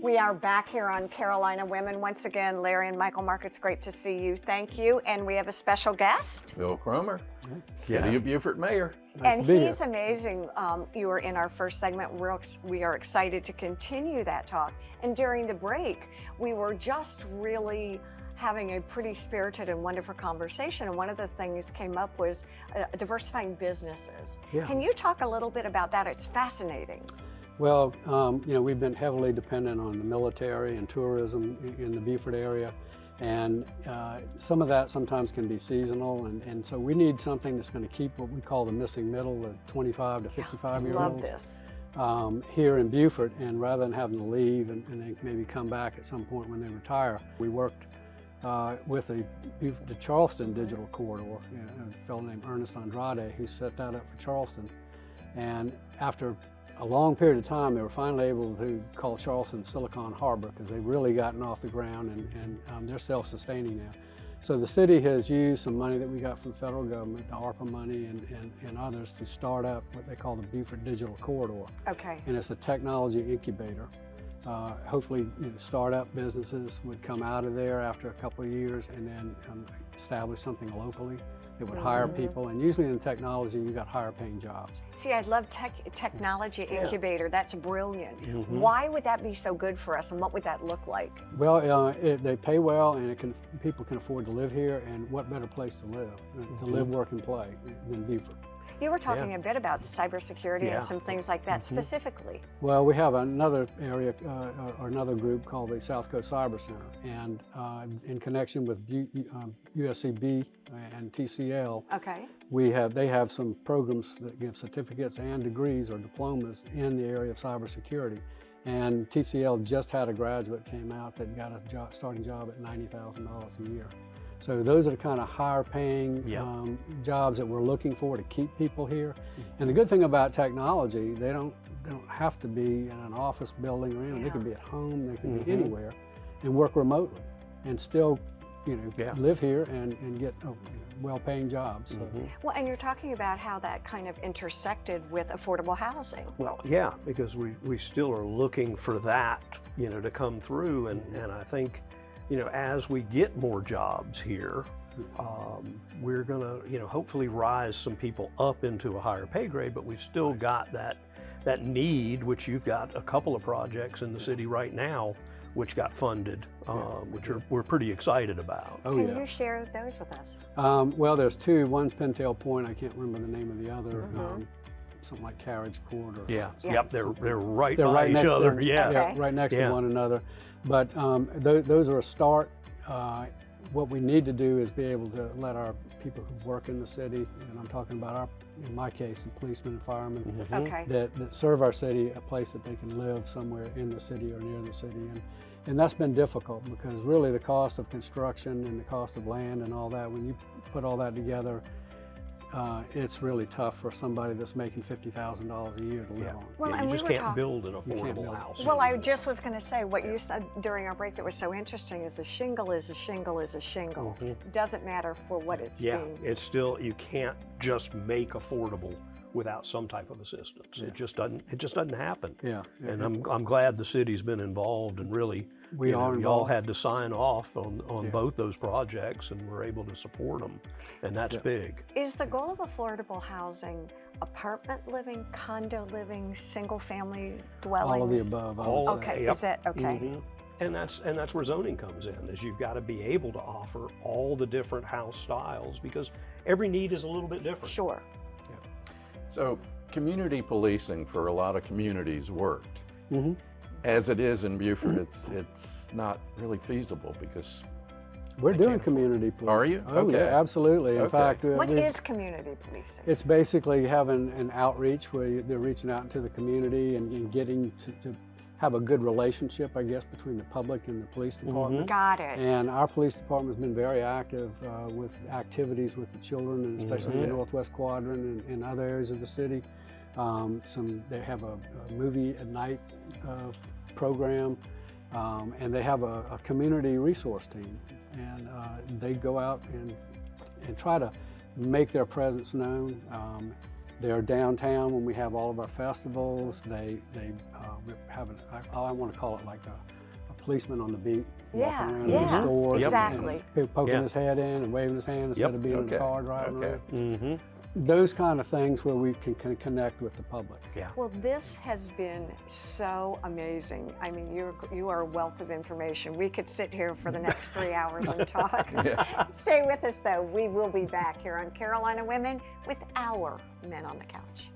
We are back here on Carolina Women. Once again, Larry and Michael Mark, it's great to see you. Thank you. And we have a special guest. Bill Cromer, City of Beaufort Mayor. And he's amazing. You were in our first segment. We are excited to continue that talk. And during the break, we were just really having a pretty spirited and wonderful conversation. And one of the things came up was diversifying businesses. Yeah. Can you talk a little bit about that? It's fascinating. Well, you know, we've been heavily dependent on the military and tourism in the Beaufort area. And some of that sometimes can be seasonal. And so we need something that's going to keep what we call the missing middle, the 25 to 55-year-olds. Love this. Here in Beaufort. And rather than having to leave and then maybe come back at some point when they retire, we worked with the Charleston Digital Corridor, a fellow named Ernest Andrade, who set that up for Charleston. And after a long period of time, they were finally able to call Charleston Silicon Harbor because they've really gotten off the ground and they're self-sustaining now. So the city has used some money that we got from the federal government, the ARPA money and others, to start up what they call the Beaufort Digital Corridor. Okay. And it's a technology incubator. Hopefully, startup businesses would come out of there after a couple of years and then establish something locally that would hire people. And usually in technology, you got higher paying jobs. See, I love technology incubator. That's brilliant. Why would that be so good for us, and what would that look like? Well, they pay well, and people can afford to live here. And what better place to live, work, and play than Beaufort? You were talking a bit about cybersecurity and some things like that specifically. Well, we have another area or another group called the South Coast Cyber Center, and in connection with USCB and TCL, they have some programs that give certificates and degrees or diplomas in the area of cybersecurity. And TCL just had a graduate came out that got a starting job at $90,000 a year. So those are the kind of higher paying jobs that we're looking for to keep people here. And the good thing about technology, they don't have to be in an office building or anything. They can be at home, they can be anywhere and work remotely and still, live here and get well-paying jobs. So. Well, and you're talking about how that kind of intersected with affordable housing. Well, yeah, because we still are looking for that, to come through, and I think, as we get more jobs here, we're gonna, hopefully rise some people up into a higher pay grade, but we've still got that need, which you've got a couple of projects in the city right now, which got funded, which we're pretty excited about. Can you share those with us? Well, there's two. One's Pintail Point. I can't remember the name of the other. Something like Carriage Court or Yep, they're right they're by right each next other. To, right next to one another. But those are a start. What we need to do is be able to let our people who work in the city, and I'm talking about in my case, the policemen and firemen that serve our city, a place that they can live somewhere in the city or near the city. And that's been difficult because really the cost of construction and the cost of land and all that, when you put all that together, it's really tough for somebody that's making $50,000 a year to live on. Well, and you we just were can't build an affordable house. Well, I just was going to say what you said during our break that was so interesting is a shingle is a shingle is a shingle. It doesn't matter for what it's being. It's still, you can't just make affordable without some type of assistance. It just doesn't happen. And I'm glad the city's been involved, and really we all had to sign off on both those projects, and we're able to support them, and that's big. Is the goal of affordable housing apartment living, condo living, single family dwellings? All of the above. Is that okay? And that's where zoning comes in, is you've got to be able to offer all the different house styles because every need is a little bit different. Sure. So community policing for a lot of communities worked. As it is in Beaufort, it's not really feasible because we're doing community policing. Are you? Oh, yeah, absolutely. In fact, what is community policing? It's basically having an outreach where they're reaching out into the community and getting to have a good relationship, I guess, between the public and the police department. Got it. And our police department has been very active with activities with the children, and especially in the Northwest Quadrant and other areas of the city. They have a movie at night program, and they have a community resource team, and they go out and try to make their presence known. They're downtown when we have all of our festivals. They we have I want to call it like a policeman on the beat, walking around in the stores, exactly. and poking his head in and waving his hand instead of being in the car driving around. Those kind of things where we can connect with the public. Well, this has been so amazing. I mean, you are a wealth of information. We could sit here for the next 3 hours and talk. Stay with us, though. We will be back here on Carolina Women with our Men on the Couch.